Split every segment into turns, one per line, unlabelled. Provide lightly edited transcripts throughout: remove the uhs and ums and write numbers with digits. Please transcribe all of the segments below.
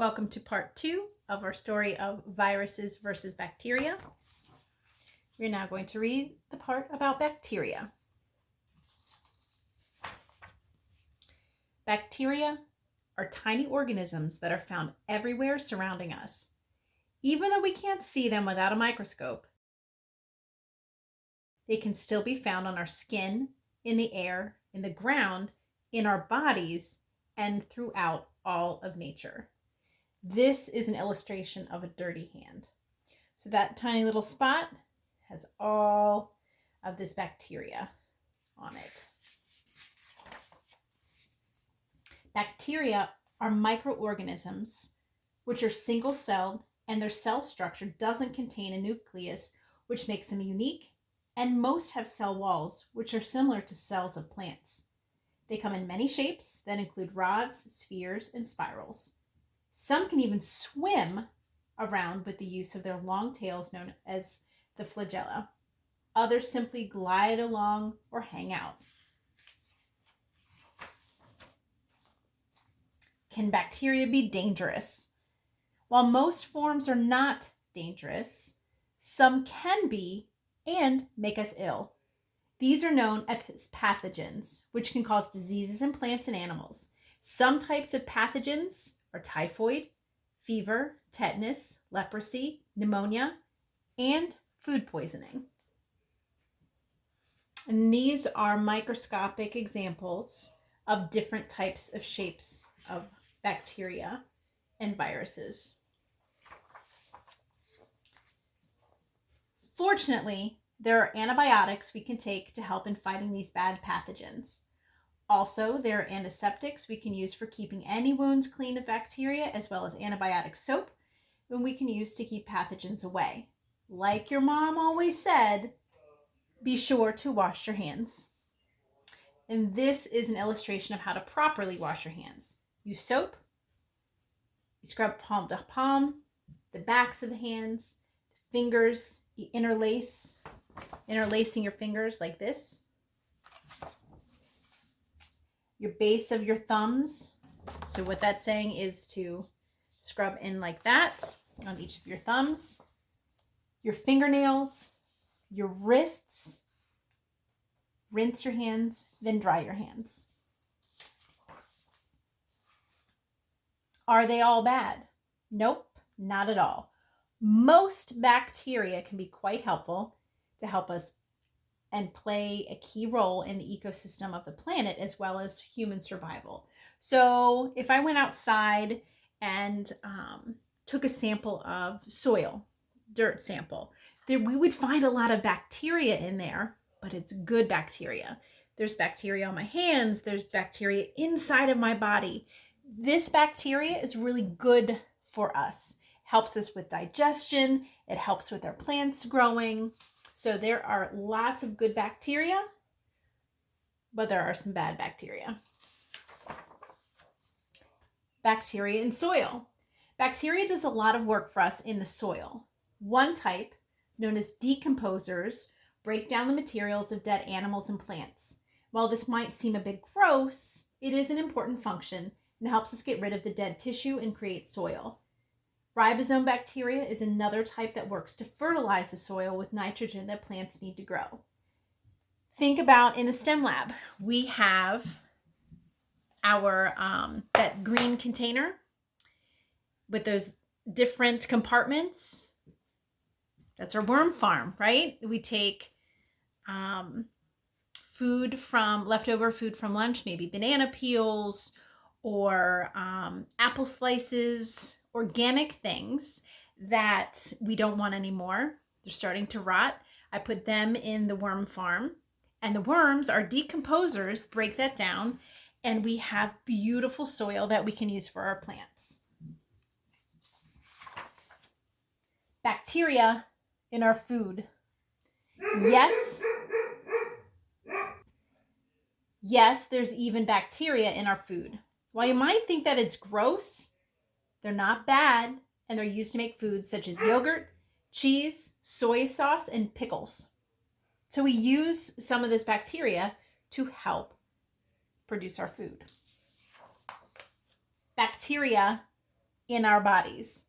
Welcome to part 2 of our story of viruses versus bacteria. We're now going to read the part about bacteria. Bacteria are tiny organisms that are found everywhere surrounding us. Even though we can't see them without a microscope, they can still be found on our skin, in the air, in the ground, in our bodies, and throughout all of nature. This is an illustration of a dirty hand. So that tiny little spot has all of this bacteria on it. Bacteria are microorganisms which are single-celled, and their cell structure doesn't contain a nucleus, which makes them unique, and most have cell walls, which are similar to cells of plants. They come in many shapes that include rods, spheres, and spirals. Some can even swim around with the use of their long tails known as the flagella. Others simply glide along or hang out. Can bacteria be dangerous? While most forms are not dangerous, some can be and make us ill. These are known as pathogens, which can cause diseases in plants and animals. Some types of pathogens are typhoid, fever, tetanus, leprosy, pneumonia, and food poisoning. And these are microscopic examples of different types of shapes of bacteria and viruses. Fortunately, there are antibiotics we can take to help in fighting these bad pathogens. Also, there are antiseptics we can use for keeping any wounds clean of bacteria, as well as antibiotic soap that we can use to keep pathogens away. Like your mom always said, be sure to wash your hands. And this is an illustration of how to properly wash your hands. Use soap. You scrub palm to palm, the backs of the hands, the fingers, you interlacing your fingers like this. Your base of your thumbs. So what that's saying is to scrub in like that on each of your thumbs. Your fingernails, your wrists. Rinse your hands, then dry your hands. Are they all bad? Nope, not at all. Most bacteria can be quite helpful to help us and play a key role in the ecosystem of the planet as well as human survival. So if I went outside and took a sample of soil, dirt sample, we would find a lot of bacteria in there, but it's good bacteria. There's bacteria on my hands, there's bacteria inside of my body. This bacteria is really good for us. Helps us with digestion, it helps with our plants growing. So there are lots of good bacteria, but there are some bad bacteria. Bacteria in soil. Bacteria does a lot of work for us in the soil. One type, known as decomposers, break down the materials of dead animals and plants. While this might seem a bit gross, it is an important function and helps us get rid of the dead tissue and create soil. Ribosome bacteria is another type that works to fertilize the soil with nitrogen that plants need to grow. Think about in the STEM lab, we have our that green container with those different compartments. That's our worm farm, right? We take leftover food from lunch, maybe banana peels or apple slices, organic things that we don't want anymore. They're starting to rot. I put them in the worm farm, and the worms, our decomposers, break that down, and we have beautiful soil that we can use for our plants. Bacteria in our food. Yes, there's even bacteria in our food. While you might think that it's gross, they're not bad, and they're used to make foods such as yogurt, cheese, soy sauce, and pickles. So we use some of this bacteria to help produce our food. Bacteria in our bodies.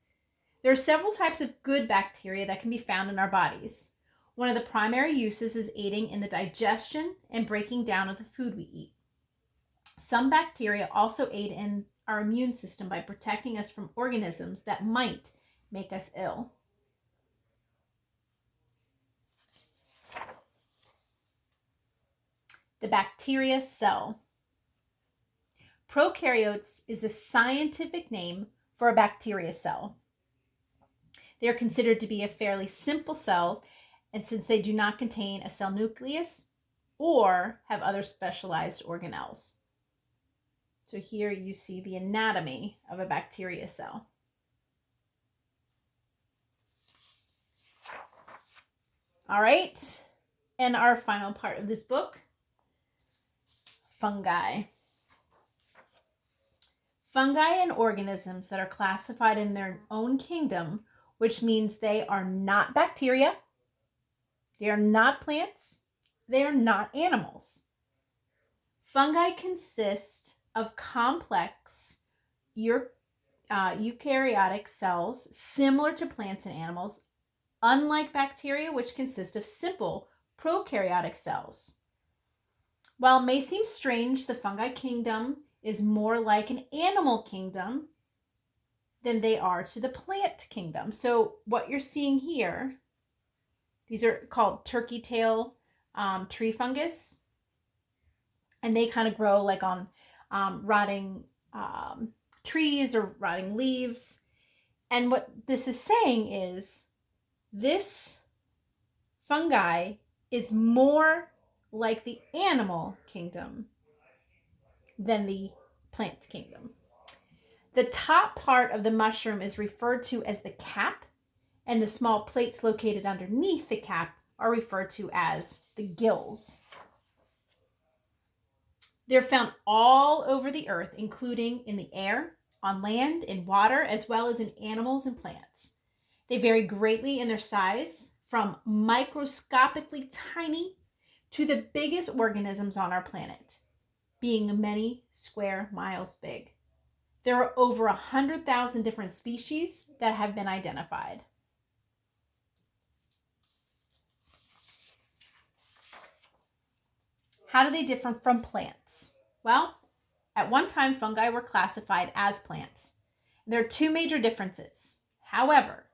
There are several types of good bacteria that can be found in our bodies. One of the primary uses is aiding in the digestion and breaking down of the food we eat. Some bacteria also aid in our immune system by protecting us from organisms that might make us ill. The bacteria cell. Prokaryotes is the scientific name for a bacteria cell. They are considered to be a fairly simple cell, and since they do not contain a cell nucleus or have other specialized organelles. So here you see the anatomy of a bacteria cell. All right, and our final part of this book, fungi. Fungi and organisms that are classified in their own kingdom, which means they are not bacteria, they are not plants, they are not animals. Fungi consist of complex eukaryotic cells similar to plants and animals, unlike bacteria, which consist of simple prokaryotic cells. While it may seem strange, the fungi kingdom is more like an animal kingdom than they are to the plant kingdom. So what you're seeing here, these are called turkey tail tree fungus, and they kind of grow like on rotting trees or rotting leaves. And what this is saying is this fungi is more like the animal kingdom than the plant kingdom. The top part of the mushroom is referred to as the cap, and the small plates located underneath the cap are referred to as the gills. They're found all over the earth, including in the air, on land, in water, as well as in animals and plants. They vary greatly in their size, from microscopically tiny to the biggest organisms on our planet, being many square miles big. There are over 100,000 different species that have been identified. How do they differ from plants? Well, at one time, fungi were classified as plants. There are two major differences. However,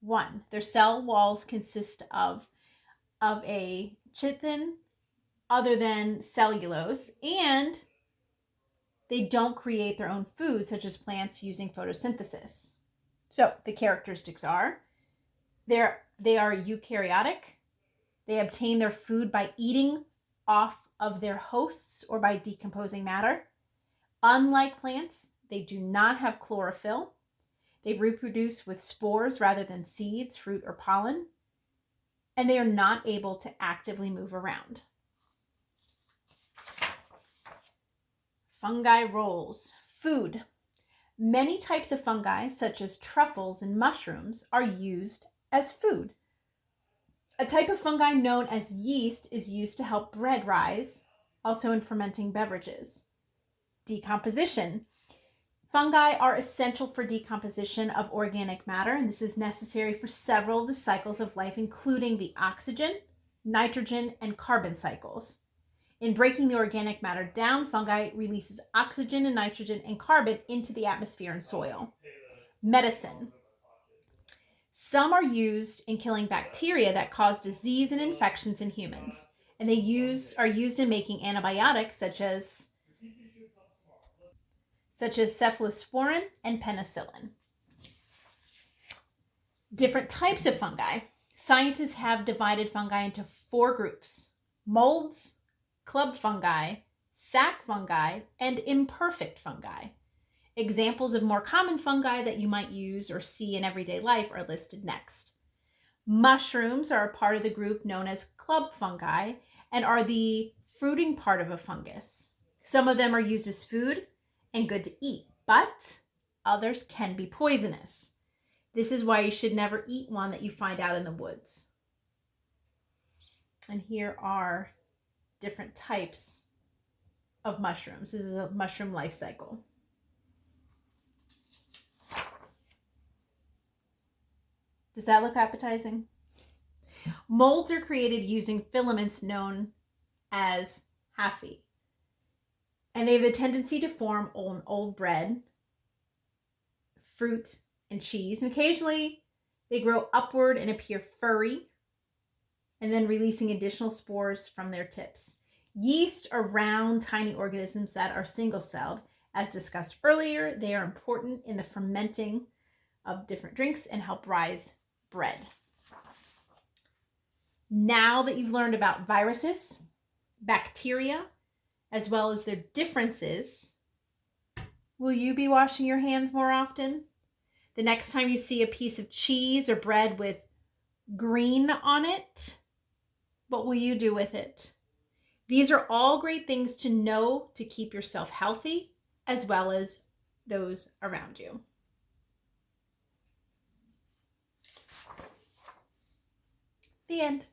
one, their cell walls consist of a chitin other than cellulose, and they don't create their own food, such as plants using photosynthesis. So the characteristics are, they are eukaryotic. They obtain their food by eating off of their hosts or by decomposing matter. Unlike plants, they do not have chlorophyll. They reproduce with spores rather than seeds, fruit, or pollen. And they are not able to actively move around. Fungi roles. Food. Many types of fungi, such as truffles and mushrooms, are used as food. A type of fungi known as yeast is used to help bread rise, also in fermenting beverages. Decomposition. Fungi are essential for decomposition of organic matter, and this is necessary for several of the cycles of life, including the oxygen, nitrogen, and carbon cycles. In breaking the organic matter down, fungi releases oxygen and nitrogen and carbon into the atmosphere and soil. Medicine. Some are used in killing bacteria that cause disease and infections in humans, and are used in making antibiotics such as cephalosporin and penicillin. Different types of fungi. Scientists have divided fungi into 4 groups: molds, club fungi, sac fungi, and imperfect fungi. Examples of more common fungi that you might use or see in everyday life are listed next. Mushrooms are a part of the group known as club fungi and are the fruiting part of a fungus. Some of them are used as food and good to eat, but others can be poisonous. This is why you should never eat one that you find out in the woods. And here are different types of mushrooms. This is a mushroom life cycle. Does that look appetizing? Molds are created using filaments known as hyphae, and they have the tendency to form on old bread, fruit, and cheese. And occasionally they grow upward and appear furry, and then releasing additional spores from their tips. Yeast are round, tiny organisms that are single-celled. As discussed earlier, they are important in the fermenting of different drinks and help rise bread. Now that you've learned about viruses, bacteria, as well as their differences, will you be washing your hands more often? The next time you see a piece of cheese or bread with green on it, what will you do with it? These are all great things to know to keep yourself healthy as well as those around you. The end.